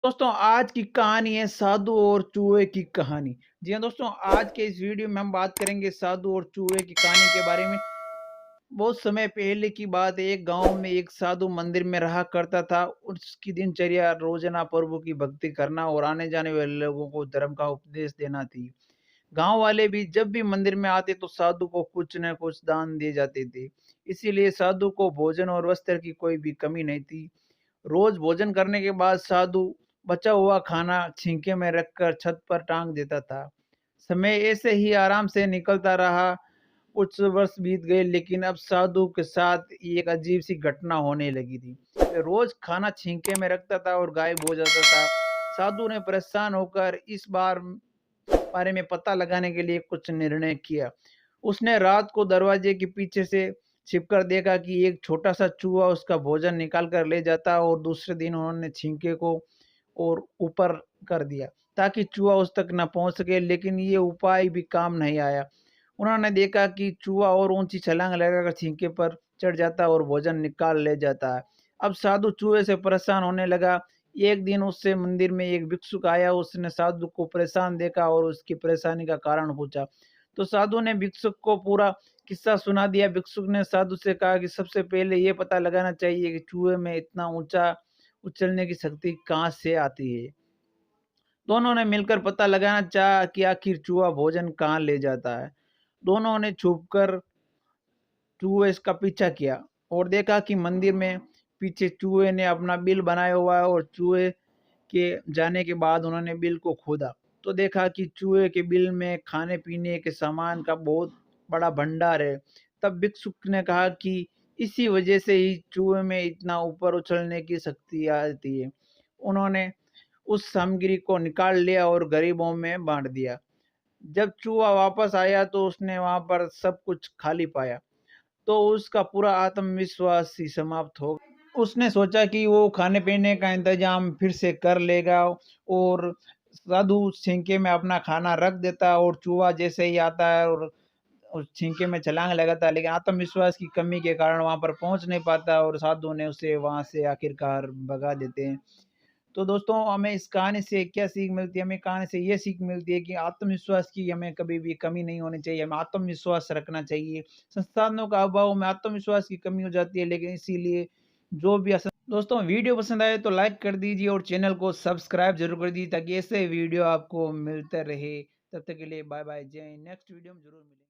दोस्तों आज की कहानी है साधु और चूहे की कहानी। जी हाँ दोस्तों, आज के इस वीडियो में हम बात करेंगे साधु और चूहे की कहानी के बारे में। बहुत समय पहले की बात है, एक गांव में एक साधु मंदिर में रहा करता था। उसकी दिनचर्या रोजाना प्रभु की भक्ति करना और आने जाने वाले लोगों को धर्म का उपदेश देना थी। गांव वाले भी जब भी मंदिर में आते तो साधु को कुछ न कुछ दान दिए जाते थे। इसीलिए साधु को भोजन और वस्त्र की कोई भी कमी नहीं थी। रोज भोजन करने के बाद साधु बचा हुआ खाना छींके में रखकर छत पर टांग देता था। समय ऐसे ही आराम से निकलता रहा। कुछ वर्ष बीत गए, लेकिन अब साधु के साथ एक अजीब सी घटना होने लगी थी। वह रोज खाना छींके में रखता था और गायब हो जाता था। साधु ने परेशान होकर इस बारे में पता लगाने के लिए कुछ निर्णय किया। उसने रात को दरवाजे के पीछे से छिपकर देखा कि एक छोटा सा चूहा उसका भोजन निकाल कर ले जाता, और दूसरे दिन उन्होंने छींके को और ऊपर कर दिया ताकि चूहा उस तक न पहुंच सके। लेकिन ये उपाय भी काम नहीं आया। उन्होंने देखा कि चूहा और ऊंची छलांग लगाकर छींके पर चढ़ जाता और भोजन निकाल ले जाता है। अब साधु चूहे से परेशान होने लगा। एक दिन उससे मंदिर में एक भिक्षुक आया। उसने साधु को परेशान देखा और उसकी परेशानी का कारण पूछा। तो साधु ने भिक्षुक को पूरा किस्सा सुना दिया। भिक्षुक ने साधु से कहा कि सबसे पहले ये पता लगाना चाहिए कि चूहे में इतना ऊंचा उछलने की शक्ति कहाँ से आती है। दोनों ने मिलकर पता लगाना चाहा कि आखिर चूहा भोजन कहाँ ले जाता है। दोनों ने छुपकर चूहे का पीछा किया और देखा कि मंदिर में पीछे चूहे ने अपना बिल बनाया हुआ है, और चूहे के जाने के बाद उन्होंने बिल को खोदा तो देखा कि चूहे के बिल में खाने पीने के सामान का बहुत बड़ा भंडार है। तब भिक्षुक ने कहा कि इसी वजह से ही चूहे में इतना ऊपर उछलने की शक्ति आती है। उन्होंने उस सामग्री को निकाल लिया और गरीबों में बांट दिया। जब चूहा वापस आया तो उसने वहां पर सब कुछ खाली पाया। तो उसका पूरा आत्मविश्वास ही समाप्त हो गया। उसने सोचा कि वो खाने-पीने का इंतज़ाम फिर से कर लेगा, और साधु छींके में अपना खाना रख देता, और चूहा जैसे ही आता है और उस छींके में छलांग लगाता है, लेकिन आत्मविश्वास की कमी के कारण वहाँ पर पहुँच नहीं पाता, और साधु ने उसे वहाँ से आखिरकार भगा देते हैं। तो दोस्तों, हमें इस कहानी से क्या सीख मिलती है? हमें कहानी से ये सीख मिलती है कि आत्मविश्वास की हमें कभी भी कमी नहीं होनी चाहिए, हमें आत्मविश्वास रखना चाहिए। संसाधनों का अभाव में आत्मविश्वास की कमी हो जाती है, लेकिन इसीलिए जो भी दोस्तों, वीडियो पसंद आए तो लाइक कर दीजिए और चैनल को सब्सक्राइब ज़रूर कर दीजिए ताकि ऐसे वीडियो आपको मिलते रहे। तब तक के लिए बाय बाय, जय हिंद। नेक्स्ट वीडियो में ज़रूर मिलेंगे।